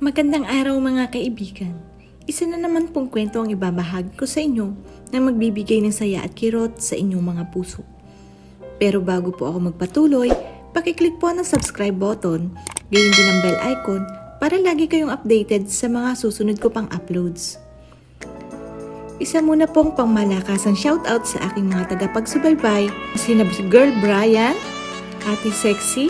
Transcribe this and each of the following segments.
Magandang araw mga kaibigan. Isa na naman pong kwento ang ibabahagi ko sa inyo na magbibigay ng saya at kirot sa inyong mga puso. Pero bago po ako magpatuloy, pakiclick po ng subscribe button, gayon din ang bell icon para lagi kayong updated sa mga susunod ko pang uploads. Isa muna pong pangmalakasang shoutout sa aking mga tagapagsubaybay, sina Girl Brian, Ate Sexy,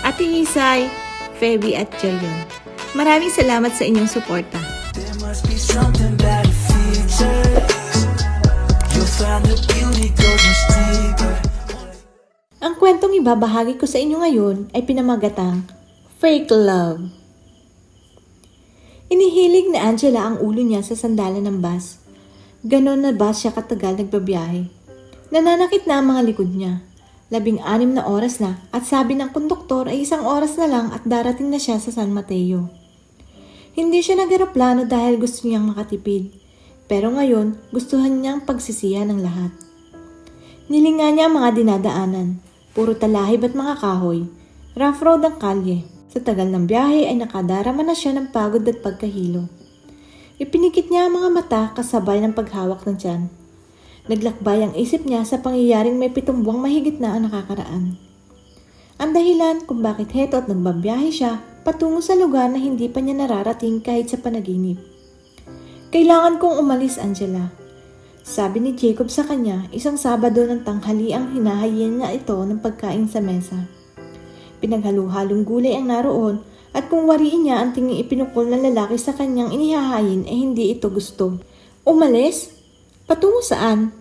Ate Isay, Feby at Jillian. Maraming salamat sa inyong suporta. There must be something about a future. You'll find the beauty goes much deeper. Ang kwentong ibabahagi ko sa inyo ngayon ay pinamagatang Fake Love. Inihilig ni Angela ang ulo niya sa sandalan ng bus. Ganon na ba siya katagal nagbabiyahe? Nananakit na ang mga likod niya. 16 na oras na at sabi ng konduktor ay 1 oras na lang at darating na siya sa San Mateo. Hindi siya nag-eroplano dahil gusto niyang makatipid. Pero ngayon, gustuhan niyang pagsisihan ng lahat. Nilinga niya ang mga dinadaanan. Puro talahib at mga kahoy. Rough road ang kalye. Sa tagal ng biyahe ay nakadarama na siya ng pagod at pagkahilo. Ipinikit niya ang mga mata kasabay ng paghawak ng tiyan. Naglakbay ang isip niya sa pangyayaring may 7 buwang mahigit na ang nakakaraan. Ang dahilan kung bakit heto at nagbabiyahe siya patungo sa lugar na hindi pa niya nararating kahit sa panaginip. Kailangan kong umalis, Angela. Sabi ni Jacob sa kanya, isang Sabado ng tanghali ang hinahayin niya ito ng pagkain sa mesa. Pinaghalo-halong gulay ang naroon at kung wariin niya ang tinging ipinukol ng lalaki sa kanyang inihahayin ay hindi ito gusto. Umalis? Patungo saan?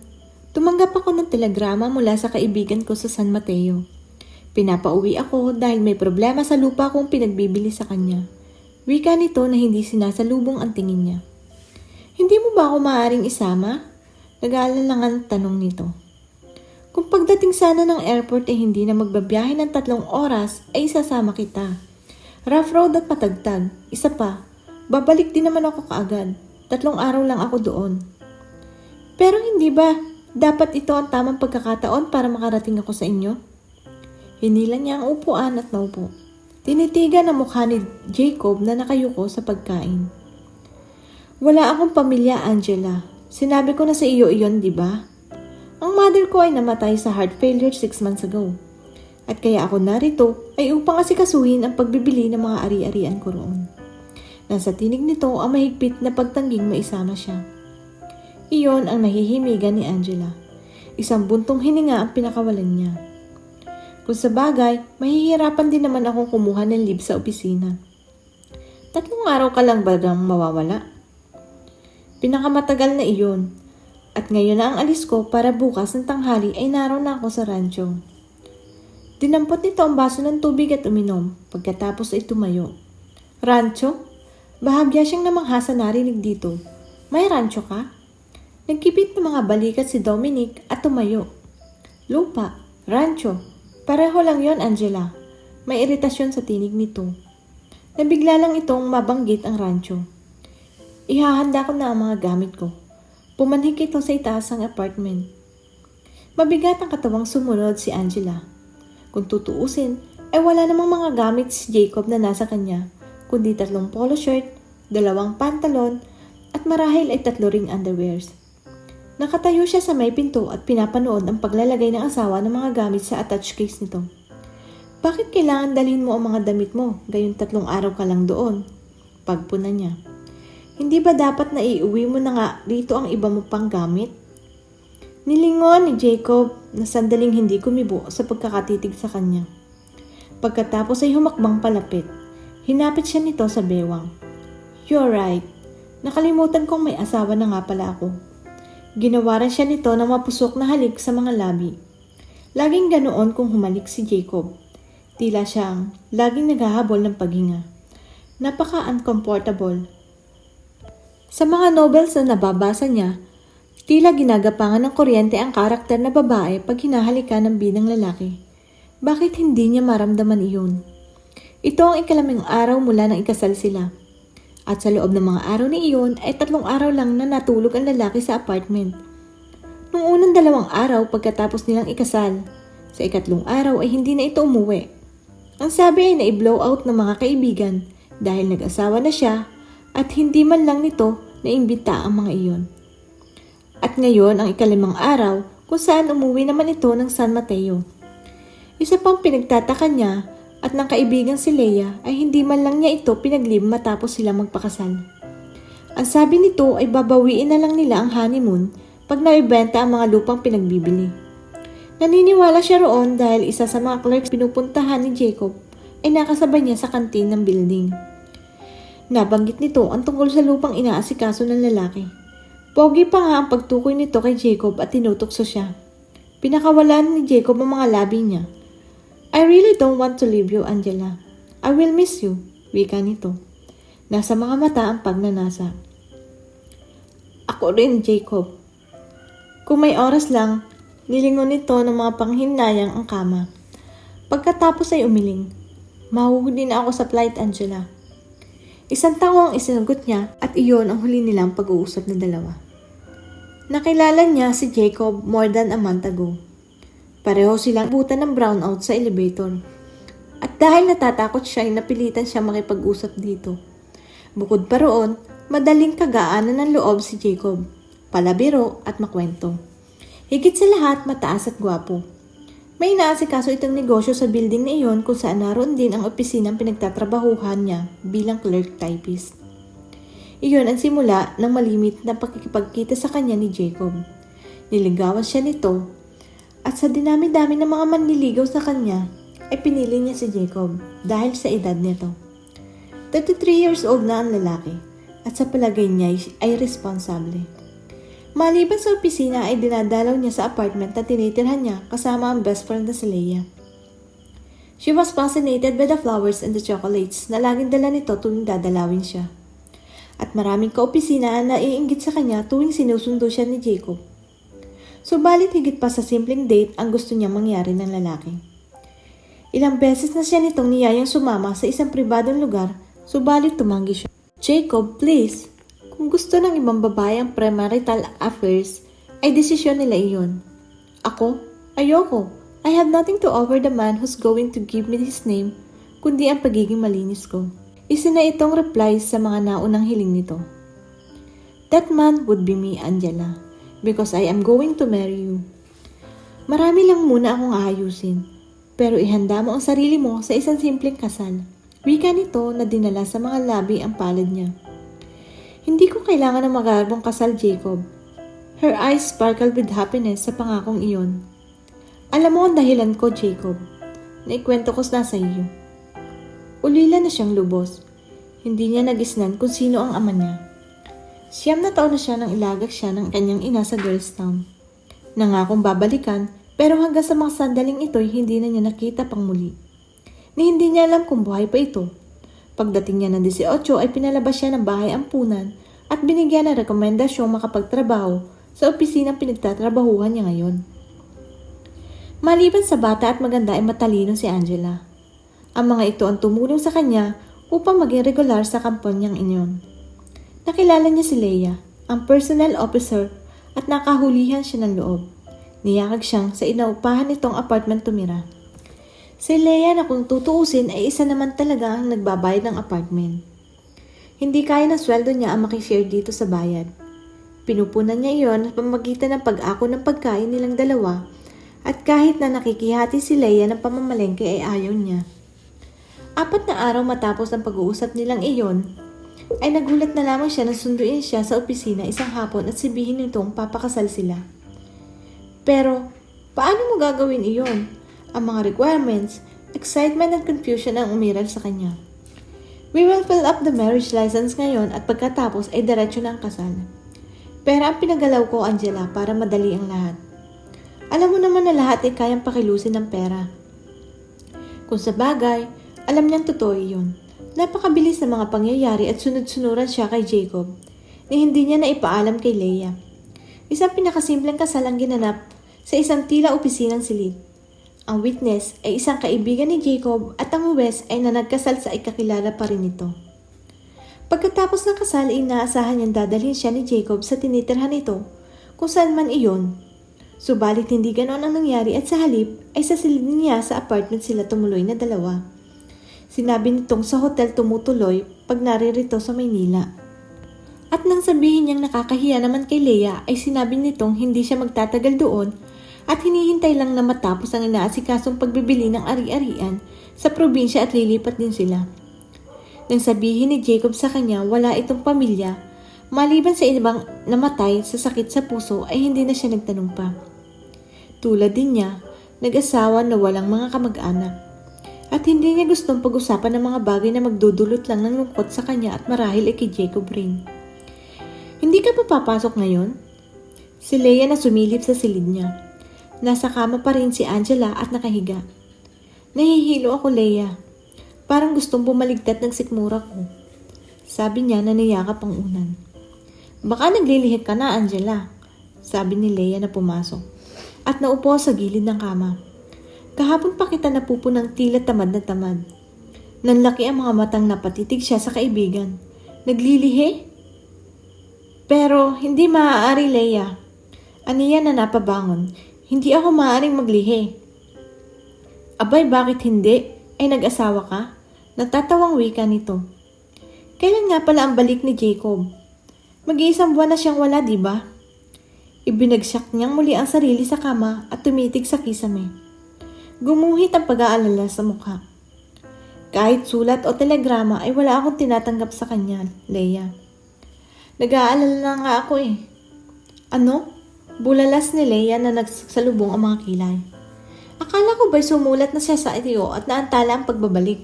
Tumanggap ako ng telegrama mula sa kaibigan ko sa San Mateo. Pinapauwi ako dahil may problema sa lupa kong pinagbibili sa kanya. Wika nito na hindi sinasalubong ang tingin niya. Hindi mo ba ako maaaring isama? Nag-aalala ang tanong nito. Kung pagdating sana ng airport ay hindi na magbabiyahe ng 3 oras ay isasama kita. Rough road at patagtag. Isa pa, babalik din naman ako kaagad. 3 araw lang ako doon. Pero hindi ba dapat ito ang tamang pagkakataon para makarating ako sa inyo? Hinila niya ang upuan at naupo. Tinitigan ang mukha ni Jacob na nakayuko sa pagkain. Wala akong pamilya, Angela. Sinabi ko na sa iyo iyon, di ba? Ang mother ko ay namatay sa heart failure 6 months ago. At kaya ako narito ay upang asikasuhin ang pagbibili ng mga ari-arian ko roon. Nasa tinig nito ang mahigpit na pagtangging maisama siya. Iyon ang nahihimigan ni Angela. Isang buntong hininga ang pinakawalan niya. Kung sa bagay, mahihirapan din naman akong kumuha ng leave sa opisina. 3 araw ka lang ba nang mawawala? Pinakamatagal na iyon. At ngayon na ang alis ko para bukas ng tanghali ay naroon na ako sa rancho. Dinampot nito ang baso ng tubig at uminom. Pagkatapos ay tumayo. Rancho? Bahagya siyang namangha sa narinig dito. May rancho ka? Nagkipit ng mga balikat si Dominic at tumayo. Lupa, rancho. Pareho lang yon, Angela. May iritasyon sa tinig nito. Nabigla lang itong mabanggit ang rancho. Ihahanda ko na ang mga gamit ko. Pumanhik ito sa itaas ng apartment. Mabigat ang katawang sumunod si Angela. Kung tutuusin, ay wala namang mga gamit si Jacob na nasa kanya, kundi 3 polo shirt, 2 pantalon, at marahil ay 3 ring underwears. Nakatayo siya sa may pinto at pinapanood ang paglalagay ng asawa ng mga gamit sa attached case nito. Bakit kailangan dalhin mo ang mga damit mo, gayon 3 araw ka lang doon? Pagpuna niya. Hindi ba dapat na iuwi mo na nga dito ang iba mo pang gamit? Nilingon ni Jacob na sandaling hindi kumibo sa pagkakatitig sa kanya. Pagkatapos ay humakbang palapit. Hinapit siya nito sa bewang. You're right. Nakalimutan kong may asawa na nga pala ako. Ginawaran siya nito ng mapusok na halik sa mga labi. Laging ganoon kung humalik si Jacob. Tila siyang laging naghahabol ng paghinga. Napaka-uncomfortable. Sa mga novels na nababasa niya, tila ginagapangan ng kuryente ang karakter na babae pag hinahalikan ng bidang lalaki. Bakit hindi niya maramdaman iyon? Ito ang 11 araw mula nang ikasal sila. At sa loob ng mga araw ni iyon ay 3 araw lang na natulog ang lalaki sa apartment. Nung unang 2 araw pagkatapos nilang ikasal, sa 3 araw ay hindi na ito umuwi. Ang sabi ay na-blow out ng mga kaibigan dahil nag-asawa na siya at hindi man lang nito naimbita ang mga iyon. At ngayon ang ikalimang araw kung saan umuwi naman ito ng San Mateo. Isa pang pinagtataka niya at ng kaibigang si Leia ay hindi man lang niya ito pinaglim matapos sila magpakasal. Ang sabi nito ay babawiin na lang nila ang honeymoon pag naibenta ang mga lupang pinagbibili. Naniniwala siya roon dahil isa sa mga clerks pinupuntahan ni Jacob ay nakasabay niya sa kantin ng building. Nabanggit nito ang tungkol sa lupang inaasikaso ng lalaki. Pogi pa nga ang pagtukoy nito kay Jacob at tinutokso siya. Pinakawalan ni Jacob ang mga labi niya. I really don't want to leave you, Angela. I will miss you, wika nito. Nasa mga mata ang pagnanasa. Ako rin, Jacob. Kung may oras lang, nilingon nito ng mga panghinayang ang kama. Pagkatapos ay umiling. Mahuhuli na ako sa flight, Angela. Isang taong ang isinagot niya at iyon ang huli nilang pag-uusap ng dalawa. Nakilala niya si Jacob more than a month ago. Pareho silang butan ng brownout sa elevator. At dahil natatakot siya ay napilitan siya makipag-usap dito. Bukod pa roon, madaling kagaanan ng loob si Jacob, palabiro at makwento. Higit sa lahat, mataas at gwapo. May inaasikaso itong negosyo sa building na iyon kung saan naroon din ang opisinang pinagtatrabahuhan niya bilang clerk typist. Iyon ang simula ng malimit na pakikipagkita sa kanya ni Jacob. Niligawan siya nito at sa dinami-dami ng mga manliligaw sa kanya ay pinili niya si Jacob dahil sa edad nito. 33 years old na ang lalaki at sa palagay niya ay responsable. Maliban sa opisina ay dinadalaw niya sa apartment na tinitirhan niya kasama ang best friend na si Leia. She was fascinated by the flowers and the chocolates na laging dala nito tuwing dadalawin siya. At maraming kaopisina na iinggit sa kanya tuwing sinusundo siya ni Jacob. Subalit higit pa sa simpleng date ang gusto niya mangyari ng lalaki. Ilang beses na siya nitong niyayang sumama sa isang pribadong lugar, subalit tumanggi siya. Jacob, please. Kung gusto ng ibang babae ang premarital affairs, ay desisyon nila iyon. Ako? Ayoko. I have nothing to offer the man who's going to give me his name, kundi ang pagiging malinis ko. Isa na itong reply sa mga naunang hiling nito. That man would be me, Angela, because I am going to marry you. Marami lang muna akong aayusin, pero ihanda mo ang sarili mo sa isang simpleng kasal. Wika nito na dinala sa mga labi ang palad niya. Hindi ko kailangan ng magagawang kasal, Jacob. Her eyes sparkled with happiness sa pangakong iyon. Alam mo ang dahilan ko, Jacob. Naikwento ko na sa iyo. Ulila na siyang lubos. Hindi niya nagisnan kung sino ang ama niya. 9 na taon na siya nang ilagak siya ng kanyang ina sa Girls Town. Nangakong babalikan, pero hanggang sa mga sandaling ito'y hindi na niya nakita pang muli. Ni hindi niya alam kung buhay pa ito. Pagdating niya ng 18 ay pinalabas siya ng bahay ampunan at binigyan ng rekomendasyong makapagtrabaho sa opisinang pinagtatrabahuhan niya ngayon. Maliban sa bata at maganda ay matalino si Angela. Ang mga ito ang tumulong sa kanya upang maging regular sa kampanyang inyon. Nakilala niya si Leia, ang personnel officer, at nakahulihan siya ng loob. Niyakag siyang sa inaupahan nitong apartment tumira. Si Leia na kung tutuusin ay isa naman talaga ang nagbabayad ng apartment. Hindi kaya ng sweldo niya ang makishare dito sa bayad. Pinupunan niya iyon sa pamamagitan ng pag-ako ng pagkain nilang dalawa at kahit na nakikihati si Leia ng pamamalengke ay ayaw niya. 4 na araw matapos ang pag-uusap nilang iyon, ay nagulat na lamang siya na sunduin siya sa opisina isang hapon at sabihin nitong papakasal sila. Pero, paano mo gagawin iyon? Ang mga requirements, excitement at confusion ang umiral sa kanya. We will fill up the marriage license ngayon at pagkatapos ay diretso na ang kasal. Pero ang pinagalaw ko, Angela, para madali ang lahat. Alam mo naman na lahat ay kayang pakilusin ng pera. Kung sa bagay, alam niyang totoo iyon. Napakabilis na mga pangyayari at sunod-sunuran siya kay Jacob na hindi niya na ipaalam kay Leia. Isang pinakasimpleng kasal ang ginanap sa isang tila opisinang silid. Ang witness ay isang kaibigan ni Jacob at ang huwes ay nanagkasal sa ikakilala pa rin nito. Pagkatapos ng kasal ay inaasahan niyang dadalhin siya ni Jacob sa tinitirhan nito kung saan man iyon. Subalit hindi ganoon ang nangyari at sa halip ay sa silid niya sa apartment sila tumuloy na dalawa. Sinabi nitong sa hotel tumutuloy pag naririto sa Maynila. At nang sabihin niyang nakakahiya naman kay Leia ay sinabi nitong hindi siya magtatagal doon at hinihintay lang na matapos ang inaasikasong pagbibili ng ari-arian sa probinsya at lilipat din sila. Nang sabihin ni Jacob sa kanya wala itong pamilya, maliban sa ibang namatay sa sakit sa puso ay hindi na siya nagtanong pa. Tulad din niya, nag-asawa na walang mga kamag-anak. At hindi niya gustong pag-usapan ng mga bagay na magdudulot lang ng lungkot sa kanya at marahil ay kay Jacob rin. Hindi ka pa papasok ngayon? Si Leia na sumilip sa silid niya. Nasa kama pa rin si Angela at nakahiga. Nahihilo ako, Leia. Parang gustong bumaligtad ng sikmura ko. Sabi niya na niyakap ang unan. Baka naglilihik ka na, Angela. Sabi ni Leia na pumasok. At naupo sa gilid ng kama. Kahapon pa kita napupunang tila tamad na tamad. Nanlaki ang mga matang napatitig siya sa kaibigan. Naglilihi? Pero hindi maaari, Leia. Aniya na napabangon. Hindi ako maaaring maglihi. Abay, bakit hindi? Ay nag-asawa ka? Natatawang wika nito. Kailan nga pala ang balik ni Jacob? Mag-iisang buwan na siyang wala, di ba? Ibinagsak niyang muli ang sarili sa kama at tumitig sa kisame. Gumuhit ang pag-aalala sa mukha. Kahit sulat o telegrama ay wala akong tinatanggap sa kanya, Leia. Nag-aalala na nga ako eh. Ano? Bulalas ni Leia na nagsalubong ang mga kilay. Akala ko ba'y sumulat na siya sa iyo at naantala ang pagbabalik?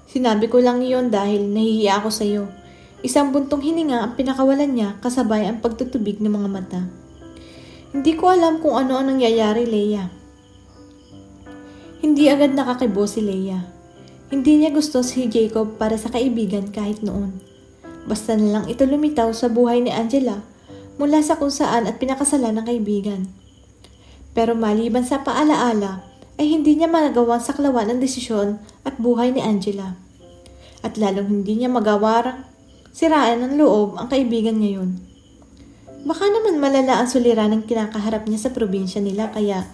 Sinabi ko lang iyon dahil nahihiya ako sa iyo. Isang buntong hininga ang pinakawalan niya kasabay ang pagtutubig ng mga mata. Hindi ko alam kung ano ang nangyayari, Leia. Hindi agad nakakibo si Leia. Hindi niya gusto si Jacob para sa kaibigan kahit noon. Basta na lang ito lumitaw sa buhay ni Angela mula sa kung saan at pinakasalan ng kaibigan. Pero maliban sa paalaala ay hindi niya magawang saklawan ang desisyon at buhay ni Angela. At lalong hindi niya magawang siraan ng loob ang kaibigan niya yun. Baka naman malala ang suliran ng kinakaharap niya sa probinsya nila kaya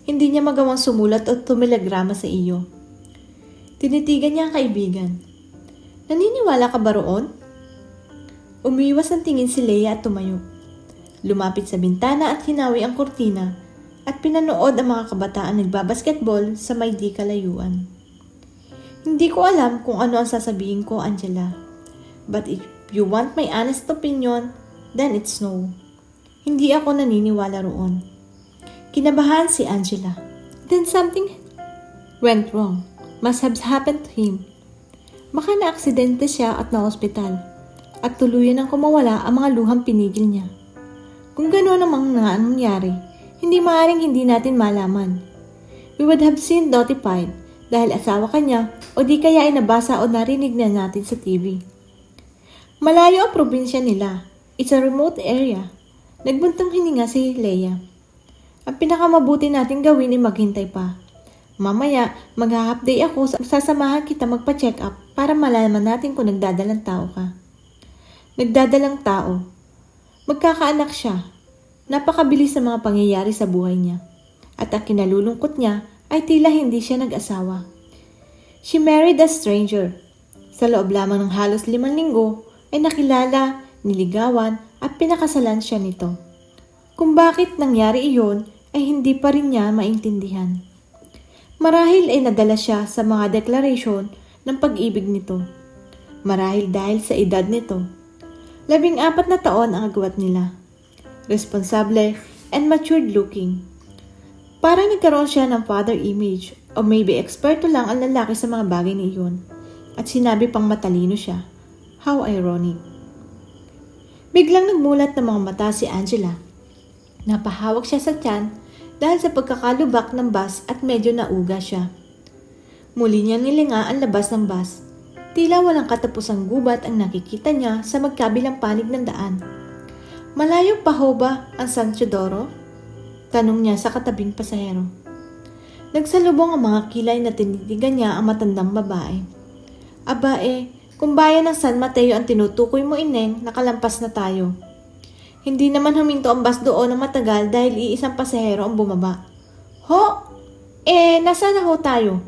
hindi niya magawang sumulat o tumilagrama sa iyo. Tinitigan niya ang kaibigan. Naniniwala ka ba roon? Umiwas ang tingin si Leia at tumayo. Lumapit sa bintana at hinawi ang kurtina at pinanood ang mga kabataan nagbabasketball sa may di kalayuan. Hindi ko alam kung ano ang sasabihin ko, Angela. But if you want my honest opinion, then it's no. Hindi ako naniniwala roon. Kinabahan si Angela. Then something went wrong. Must have happened to him. Baka na-aksidente siya at na-hospital. At tuluyan ang kumawala ang mga luhang pinigil niya. Kung gano'n namang nangyari, hindi maaaring hindi natin malaman. We would have seen notified dahil asawa ka niya o di kaya ay nabasa o narinig na natin sa TV. Malayo ang probinsya nila. It's a remote area. Nagbuntong hininga si Leia. Ang pinakamabuti natin gawin ay maghintay pa. Mamaya, mag-half day ako, sasamahan kita magpa-check up para malaman natin kung nagdadalang tao ka. Nagdadalang tao. Magkakaanak siya. Napakabilis ng mga pangyayari sa buhay niya. At ang kinalulungkot niya ay tila hindi siya nag-asawa. She married a stranger. Sa loob lamang ng halos 5 linggo ay nakilala, niligawan at pinakasalan siya nito. Kung bakit nangyari iyon ay hindi pa rin niya maintindihan. Marahil ay nadala siya sa mga deklarasyon ng pag-ibig nito. Marahil dahil sa edad nito. 14 na taon ang agwat nila. Responsable and matured looking. Parang nagkaroon siya ng father image o maybe eksperto lang ang lalaki sa mga bagay na iyon. At sinabi pang matalino siya. How ironic. Biglang nagmulat ng mga mata si Angela. Napahawak siya sa tiyan dahil sa pagkakalubak ng bus at medyo nauga siya. Muli niya nilinga ang labas ng bus. Tila walang katapusang gubat ang nakikita niya sa magkabilang panig ng daan. Malayo pa ho ba ang San Teodoro? Tanong niya sa katabing pasahero. Nagsalubong ang mga kilay na tinitigan niya ang matandang babae. Aba kung bayan ng San Mateo ang tinutukoy mo, Ineng, nakalampas na tayo. Hindi naman huminto ang bus doon ng matagal dahil iisang pasahero ang bumaba. Ho? Nasaan na ho tayo?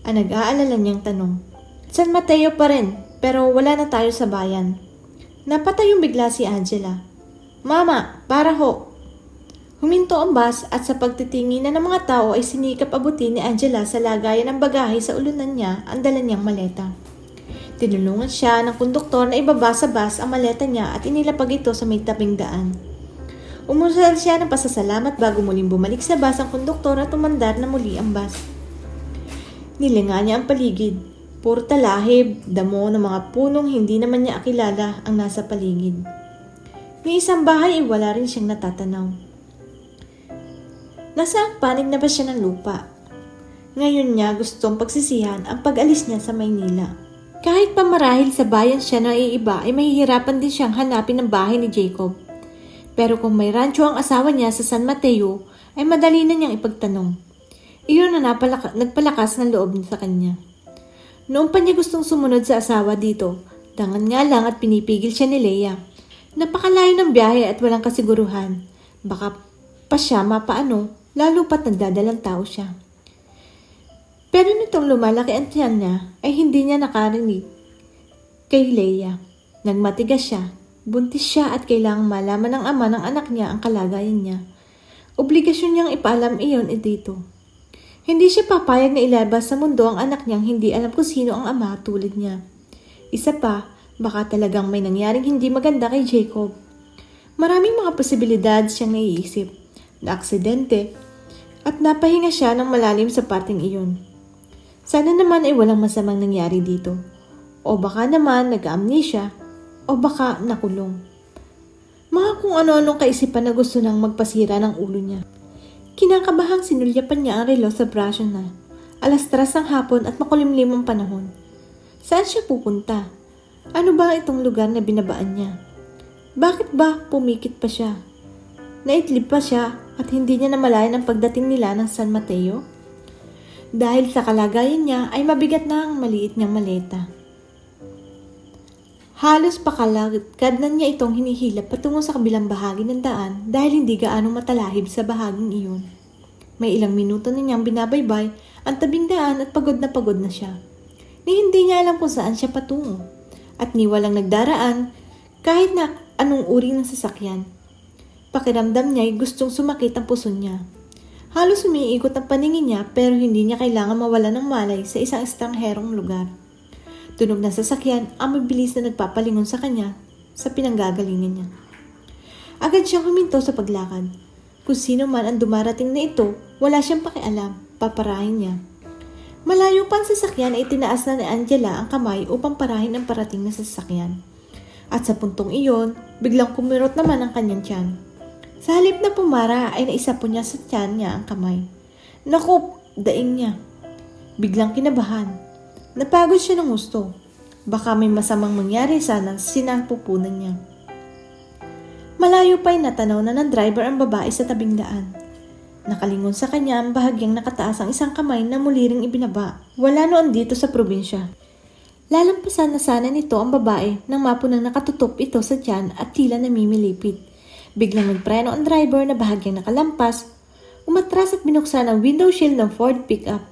Ang nag-aalala niyang tanong. San Mateo pa rin, pero wala na tayo sa bayan. Napatayong bigla si Angela. Mama, para ho. Huminto ang bus at sa pagtitingin na ng mga tao ay sinikap abutin ni Angela sa lagayan ng bagahe sa ulunan niya ang dala niyang maleta. Tinulungan siya ng konduktor na ibaba sa bus ang maleta niya at inilapag ito sa may tabing daan. Umusal siya ng pasasalamat bago muling bumalik sa bus ang konduktor at umandar na muli ang bus. Nilinga niya ang paligid. Puro talahib, damo ng mga punong hindi naman niya akilala ang nasa paligid. May isang bahay ay wala rin siyang natatanaw. Nasa ang panig na ba siya ng lupa? Ngayon niya gustong pagsisihan ang pag-alis niya sa Maynila. Kahit pa marahil sa bayan siya na iiba ay mahihirapan din siyang hanapin ang bahay ni Jacob. Pero kung may rancho ang asawa niya sa San Mateo, ay madali na niyang ipagtanong. Iyon na nagpalakas ng loob sa kanya. Noong pa niya gustong sumunod sa asawa dito, dangan nga lang at pinipigil siya ni Leia. Napakalayo ng biyahe at walang kasiguruhan. Baka pa siya mapaano, lalo pat nagdadalang tao siya. Pero nitong lumalaki ang tiyan niya, ay hindi niya nakarinig kay Leia. Nagmatigas siya, buntis siya at kailangang malaman ng ama ng anak niya ang kalagayan niya. Obligasyon niyang ipaalam iyon dito. Hindi siya papayag na ilabas sa mundo ang anak niyang hindi alam kung sino ang ama tulad niya. Isa pa, baka talagang may nangyaring hindi maganda kay Jacob. Maraming mga posibilidad siyang naiisip, na aksidente, at napahinga siya ng malalim sa pating iyon. Sana naman ay walang masamang nangyari dito. O baka naman nag-amnesia, o baka nakulong. Mga kung ano-anong kaisipan na gusto nang magpasira ng ulo niya. Kinakabahang sinulyapan niya ang relo sa braso na. 3:00 ng hapon at makulimlim ang panahon. Saan siya pupunta? Ano ba itong lugar na binabaan niya? Bakit ba pumikit pa siya? Naitlib pa siya at hindi niya namalayan ang pagdating nila ng San Mateo? Dahil sa kalagayan niya ay mabigat na ang maliit niyang maleta. Halos pakalagad na niya itong hinihilap patungo sa kabilang bahagi ng daan dahil hindi gaano matalahib sa bahaging iyon. May ilang minuto na niyang binabaybay ang tabing daan at pagod na siya. Ni hindi niya alam kung saan siya patungo at ni walang nagdaraan kahit na anong uri ng sasakyan. Pakiramdam niya ay gustong sumakit ang puso niya. Halos umiikot ang paningin niya pero hindi niya kailangan mawala ng malay sa isang estrangherong lugar. Tunog na sasakyan ang mabilis na nagpapalingon sa kanya sa pinanggagalingan niya. Agad siyang huminto sa paglakad. Kung sino man ang dumarating na ito, wala siyang pakialam, paparahin niya. Malayo pa ang sasakyan ay tinaas na ni Angela ang kamay upang parahin ang parating na sasakyan. At sa puntong iyon, biglang kumirot naman ang kanyang tiyan. Sa halip na pumara ay naisa po niya sa tiyan niya ang kamay. Naku, daing niya. Biglang kinabahan. Napagod siya ng gusto. Baka may masamang mangyari sana sinapupunan niya. Malayo pa'y natanaw na ng driver ang babae sa tabing daan. Nakalingon sa kanya ang bahagyang nakataas ang isang kamay na muli ring ibinaba. Wala noon dito sa probinsya. Lalampasan na sana nito ang babae nang mapunang nakatutup ito sa tiyan at tila namimilipit. Biglang nagpreno ang driver na bahagyang nakalampas, umatras at binuksan ang window shield ng Ford pickup.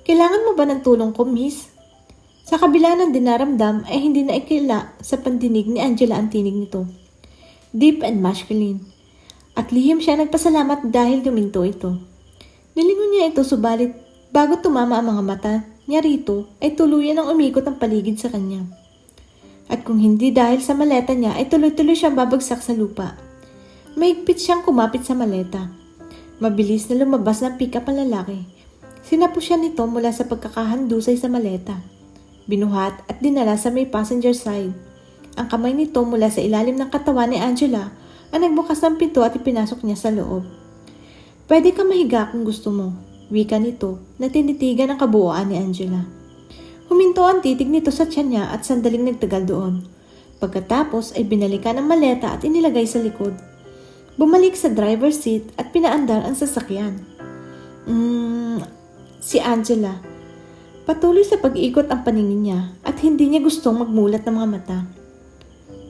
Kailangan mo ba ng tulong ko, miss? Sa kabila ng dinaramdam ay hindi na ikila sa pandinig ni Angela ang tinig nito. Deep and masculine. At lihim siya nagpasalamat dahil guminto ito. Nilingon niya ito subalit bago tumama ang mga mata niya rito ay tuluyan ang umikot ang paligid sa kanya. At kung hindi dahil sa maleta niya ay tuloy-tuloy siyang babagsak sa lupa. Maigpit siyang kumapit sa maleta. Mabilis na lumabas ng pick-up ang lalaki. Sinapo siya nito mula sa pagkakahandusay sa maleta. Binuhat at dinala sa may passenger side. Ang kamay nito mula sa ilalim ng katawan ni Angela ang nagbukas ng pinto at ipinasok niya sa loob. Pwede ka mahiga kung gusto mo, wika nito na tinitigan ang kabuuan ni Angela. Huminto ang titig nito sa tiyan niya at sandaling nagtagal doon. Pagkatapos ay binalikan ang maleta at inilagay sa likod. Bumalik sa driver's seat at pinaandar ang sasakyan. Si Angela. Patuloy sa pag-ikot ang paningin niya at hindi niya gustong magmulat ng mga mata.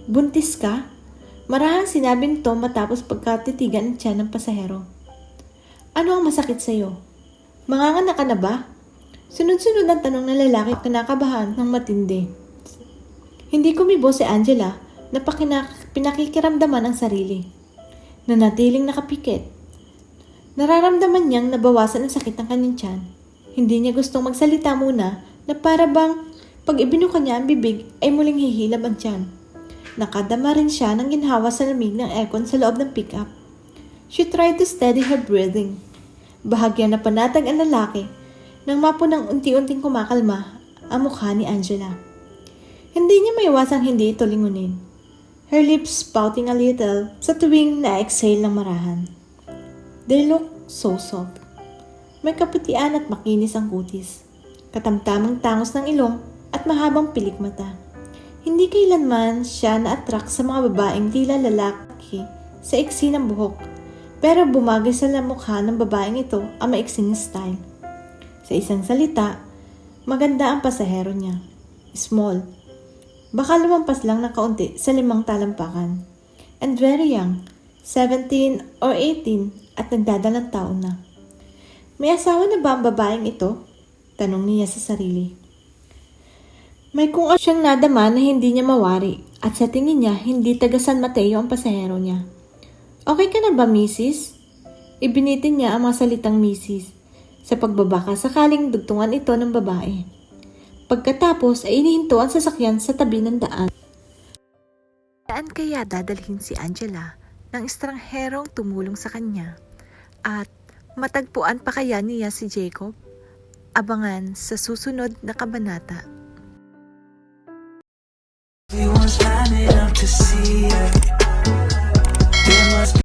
Buntis ka? Marahang sinabi nito matapos pagkatitigan ng tiyan ng pasahero. Ano ang masakit sa'yo? Manganganak ka na ba? Sunod-sunod ang tanong ng lalaki kinakabahan ng matindi. Hindi kumibo si Angela na pinakikiramdaman ang sarili. Nanatiling nakapikit. Nararamdaman niyang nabawasan ang sakit ng kanyang tiyan. Hindi niya gustong magsalita muna na para bang pag ibinuka niya ang bibig ay muling hihilab ang tiyan. Nakadama rin siya ng ginhawa sa lamig ng aircon sa loob ng pickup. She tried to steady her breathing. Bahagya na panatag ang lalaki nang mapunang unti-unting kumakalma ang mukha ni Angela. Hindi niya maiwasang hindi ito lingunin. Her lips pouting a little sa tuwing na-exhale ng marahan. They look so soft. May kaputian at makinis ang kutis. Katamtamang tangos ng ilong at mahabang pilik mata. Hindi kailanman siya na-attract sa mga babaeng tila lalaki sa iksi ng buhok, pero bumagay sa mukha ng babaeng ito ang maiksing style. Sa isang salita, maganda ang pasahero niya. Small. Baka lumampas lang ng kaunti sa 5 talampakan. And very young, 17 or 18 at nagdadalang taon na. May asawa na ba ang babaeng ito? Tanong niya sa sarili. May kung ano siyang nadama na hindi niya mawari at sa tingin niya hindi taga San Mateo ang pasahero niya. Okay ka na ba, Mrs.? Ibinitin niya ang mga salitang Mrs. sa pagbabaka sakaling dugtungan ito ng babae. Pagkatapos ay inihinto ang sasakyan sa tabi ng daan. Saan kaya dadalhin si Angela ng estrangherong tumulong sa kanya? At matagpuan pa kaya niya si Jacob? Abangan sa susunod na kabanata. Everyone's lining up to see her. There must be